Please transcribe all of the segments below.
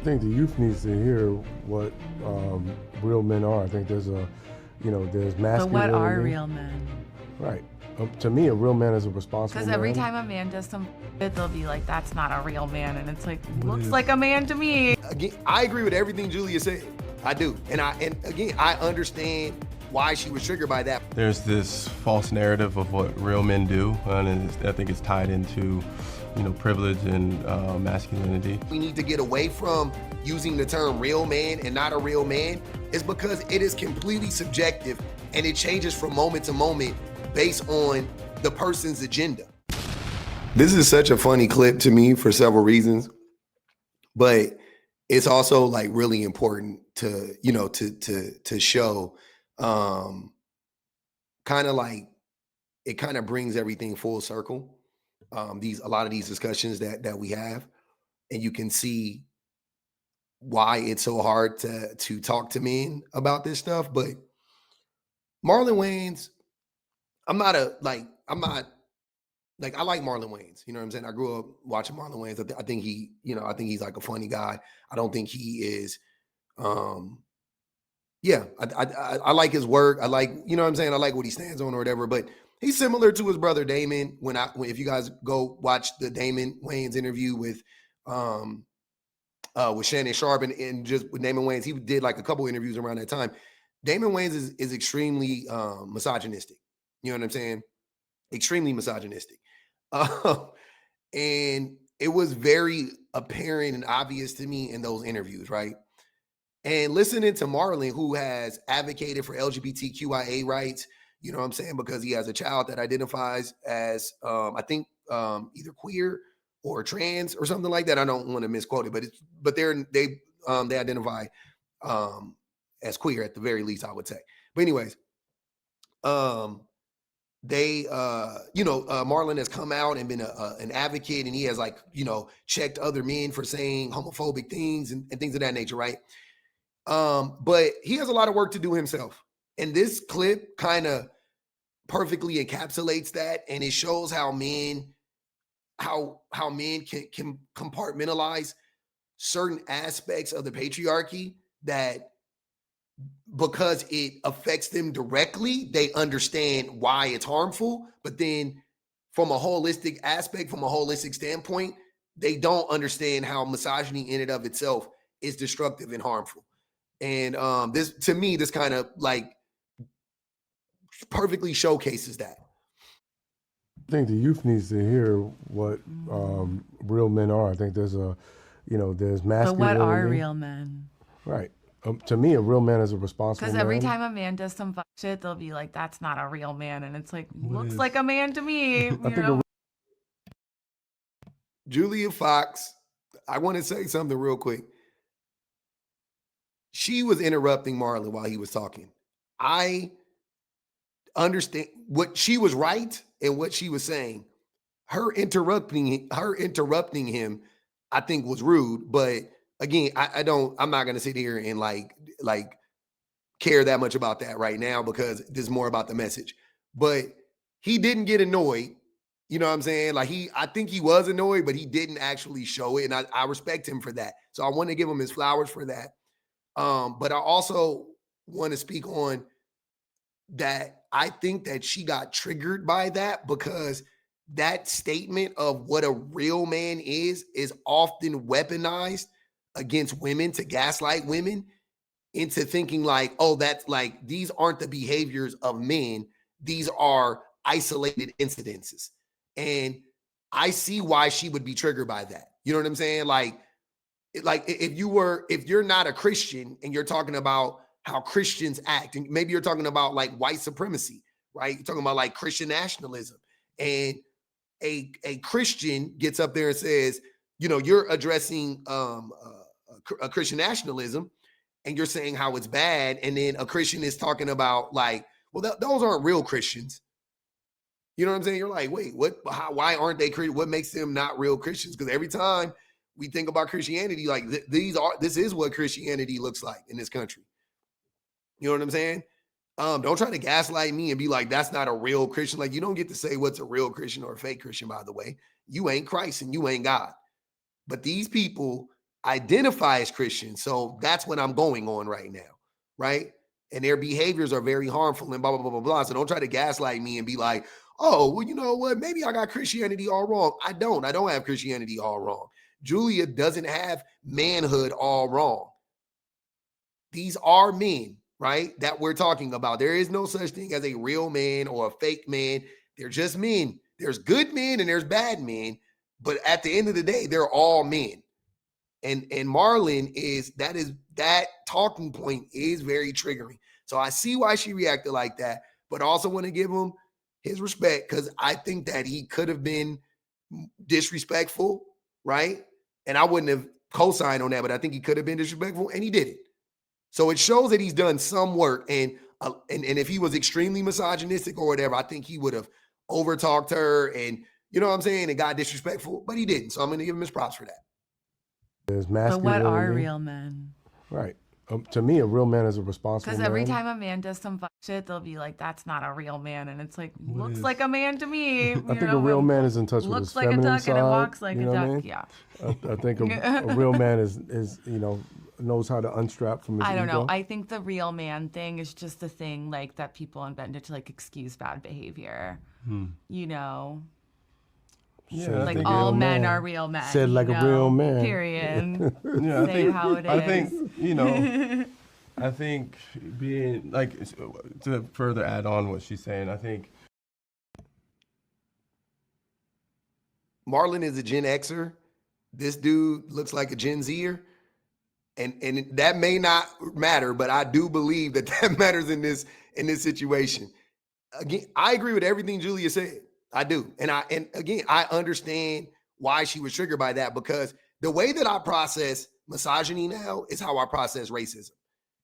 I think the youth needs to hear what real men are. I think there's But what are masculinity. real men? Right. To me, a real man is a responsible Because every man. time a man does some shit, they'll be like, that's not a real man. And it's like, looks like a man to me. Again, I agree with everything Julia said. I do. And again, I understand why she was triggered by that. There's this false narrative of what real men do, and I think it's tied into, privilege and masculinity. We need to get away from using the term real man and not a real man is because it is completely subjective and it changes from moment to moment based on the person's agenda. This is such a funny clip to me for several reasons, but it's also like really important to, to show kind of like it kind of brings everything full circle. A lot of these discussions that we have, and you can see why it's so hard to talk to men about this stuff. But Marlon Wayans, I like Marlon Wayans. You know what I'm saying? I grew up watching Marlon Wayans. I think I think he's like a funny guy. I don't think he is. Yeah, I like his work. I like, you know what I'm saying? I like what he stands on or whatever. But he's similar to his brother Damon. If you guys go watch the Damon Wayans interview with Shannon Sharp and just with Damon Wayans, he did like a couple interviews around that time. Damon Wayans is extremely misogynistic. You know what I'm saying? Extremely misogynistic. And it was very apparent and obvious to me in those interviews, right? And listening to Marlon, who has advocated for LGBTQIA rights, you know what I'm saying? Because he has a child that identifies as, I think, either queer or trans or something like that. I don't want to misquote it, but they identify as queer at the very least, I would say. But anyways, Marlon has come out and been an advocate, and he has checked other men for saying homophobic things and things of that nature, right? But he has a lot of work to do himself. And this clip kind of perfectly encapsulates that, and it shows how men can compartmentalize certain aspects of the patriarchy that, because it affects them directly, they understand why it's harmful. But then from a holistic aspect, from a holistic standpoint, they don't understand how misogyny in and of itself is destructive and harmful. And this kind of like perfectly showcases that. I think the youth needs to hear what real men are. I think there's But masculinity. what are real men? Right. To me, a real man is a responsible Because man. every time a man does some fuck shit, they'll be like, that's not a real man. And it's like, looks like a man to me. Julia Fox, I want to say something real quick. She was interrupting Marlon while he was talking. I understand what she was right and what she was saying. Her interrupting him, I think was rude. But again, I'm not gonna sit here and like care that much about that right now, because this is more about the message. But he didn't get annoyed. You know what I'm saying? I think he was annoyed, but he didn't actually show it. And I respect him for that. So I want to give him his flowers for that. But I also want to speak on that. I think that she got triggered by that, because that statement of what a real man is often weaponized against women to gaslight women into thinking like, oh, that's like, these aren't the behaviors of men. These are isolated incidences. And I see why she would be triggered by that. You know what I'm saying? Like if you're not a Christian and you're talking about how Christians act, and maybe you're talking about like white supremacy, right? You're talking about like Christian nationalism, and a Christian gets up there and says, you're addressing a Christian nationalism, and you're saying how it's bad, and then a Christian is talking about like, well, those aren't real Christians. You know what I'm saying? You're like, wait, what? Why aren't they Christian? What makes them not real Christians? Because every time we think about Christianity, like this is what Christianity looks like in this country. You know what I'm saying? Don't try to gaslight me and be like, that's not a real Christian. Like, you don't get to say what's a real Christian or a fake Christian, by the way. You ain't Christ and you ain't God. But these people identify as Christian. So that's what I'm going on right now, right? And their behaviors are very harmful and blah, blah, blah, blah, blah. So don't try to gaslight me and be like, oh, well, you know what? Maybe I got Christianity all wrong. I don't have Christianity all wrong. Julia doesn't have manhood all wrong. These are men, right? That we're talking about. There is no such thing as a real man or a fake man. They're just men. There's good men and there's bad men. But at the end of the day, they're all men. And Marlon that talking point is very triggering. So I see why she reacted like that, but also want to give him his respect because I think that he could have been disrespectful, right? And I wouldn't have co-signed on that, but I think he could have been disrespectful, and he did it. So it shows that he's done some work, and if he was extremely misogynistic or whatever, I think he would have overtalked her, and you know what I'm saying, and got disrespectful, but he didn't. So I'm going to give him his props for that. There's But masculinity. what are real men? Right. To me, a real man is a responsible Because man. every time a man does some fuck shit, they'll be like, "That's not a real man," and it's like, What looks is- like a man to me. I think a real man is in touch with his looks like a feminine duck side. and it walks like you a know what I duck. mean? Yeah. I think a real man is knows how to unstrap from his I don't know. ego. I think the real man thing is just a thing like that people invented to like excuse bad behavior. You know, Said I like think all real men man. are real men. Said like you a real know? man. Period. Yeah, I Say think, it how it I is. think, I think being like, to further add on what she's saying, I think Marlon is a Gen Xer. This dude looks like a Gen Zer. And that may not matter, but I do believe that matters in this situation. Again, I agree with everything Julia said. I do. And again, I understand why she was triggered by that, because the way that I process misogyny now is how I process racism.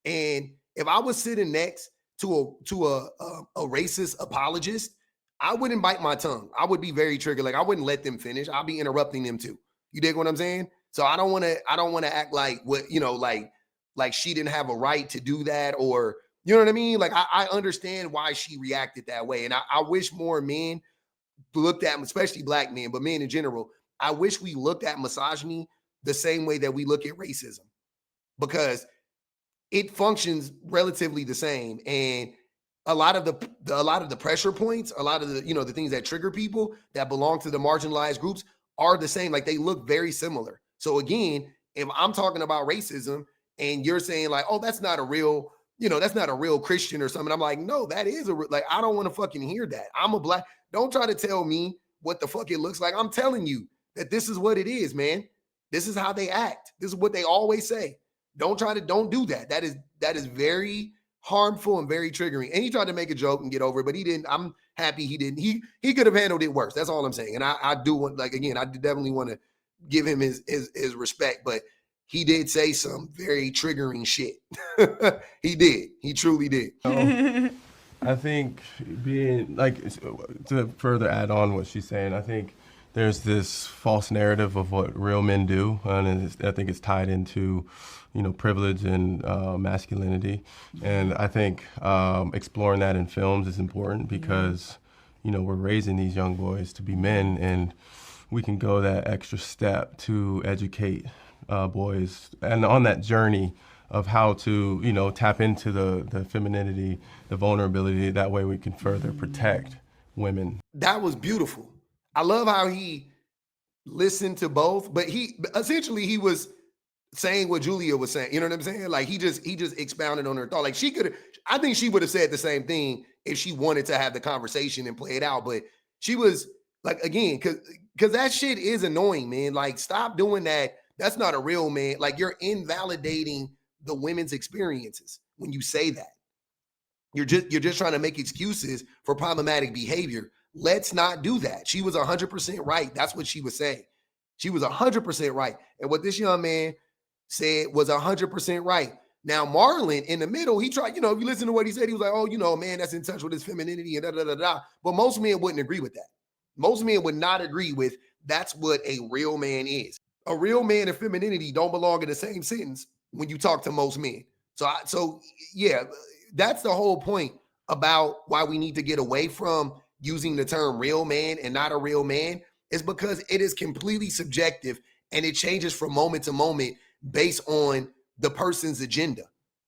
And if I was sitting next to a racist apologist, I wouldn't bite my tongue. I would be very triggered. Like I wouldn't let them finish. I'll be interrupting them too. You dig what I'm saying? So I don't want to act like what, like she didn't have a right to do that, or you know what I mean? Like I understand why she reacted that way. And I wish more men looked at, especially black men, but men in general, I wish we looked at misogyny the same way that we look at racism, because it functions relatively the same. And a lot of the pressure points, a lot of the, the things that trigger people that belong to the marginalized groups are the same. Like they look very similar. So again, if I'm talking about racism and you're saying like, oh, that's not a real, that's not a real Christian or something, I'm like, no, that is like, I don't want to fucking hear that. I'm a black. Don't try to tell me what the fuck it looks like. I'm telling you that this is what it is, man. This is how they act. This is what they always say. Don't do that. That is very harmful and very triggering. And he tried to make a joke and get over it, but he didn't. I'm happy he didn't. He could have handled it worse. That's all I'm saying. And I do want, like, again, I definitely want to give him his respect, but he did say some very triggering shit. He did. He truly did. I think being like, to further add on what she's saying, I think there's this false narrative of what real men do, and I think it's tied into, privilege and masculinity. And I think exploring that in films is important because, we're raising these young boys to be men, and we can go that extra step to educate boys, and on that journey of how to, tap into the femininity, the vulnerability. That way we can further protect women. That was beautiful. I love how he listened to both, but he was saying what Julia was saying. You know what I'm saying? Like he just expounded on her thought. Like I think she would have said the same thing if she wanted to have the conversation and play it out. But she was like, again, because that shit is annoying, man. Like, stop doing that. That's not a real man. Like, you're invalidating the women's experiences when you say that. You're just trying to make excuses for problematic behavior. Let's not do that. She was 100% right. That's what she was saying. She was 100% right. And what this young man said was 100% right. Now, Marlon, in the middle, he tried, if you listen to what he said, he was like, oh, man, that's in touch with his femininity and da-da-da-da. But most men wouldn't agree with that. Most men would not agree with that's what a real man is. A real man and femininity don't belong in the same sentence when you talk to most men. So yeah, that's the whole point about why we need to get away from using the term real man and not a real man, is because it is completely subjective and it changes from moment to moment based on the person's agenda.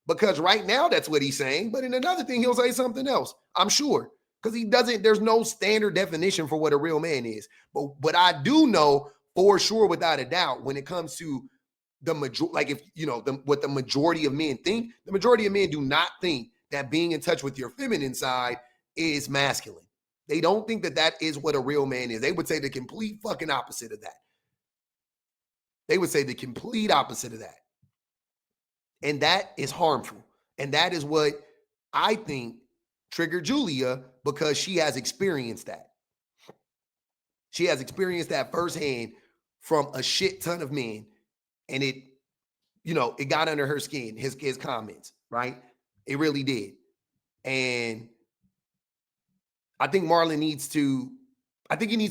Because right now that's what he's saying, but in another thing he'll say something else, I'm sure. Because there's no standard definition for what a real man is. But I do know for sure, without a doubt, when it comes to the majority, like if you know what the majority of men think, the majority of men do not think that being in touch with your feminine side is masculine. They don't think that that is what a real man is. They would say the complete fucking opposite of that. They would say the complete opposite of that. And that is harmful. And that is what I think triggered Julia, because she has experienced that. She has experienced that firsthand from a shit ton of men. And it, it got under her skin, his comments, right? It really did. And I think Marlon needs to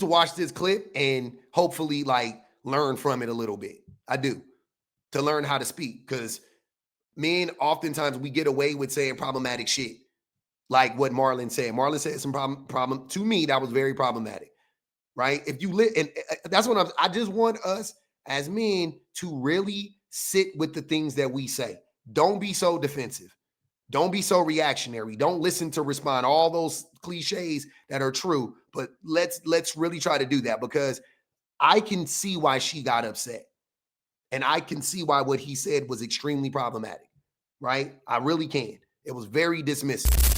watch this clip and hopefully like learn from it a little bit. I do. To learn how to speak. Because men, oftentimes we get away with saying problematic shit. Like what Marlon said. Marlon said some problem to me that was very problematic, right? If you and that's what I just want us as men to really sit with the things that we say. Don't be so defensive. Don't be so reactionary. Don't listen to respond. All those cliches that are true, but let's really try to do that, because I can see why she got upset. And I can see why what he said was extremely problematic, right? I really can. It was very dismissive.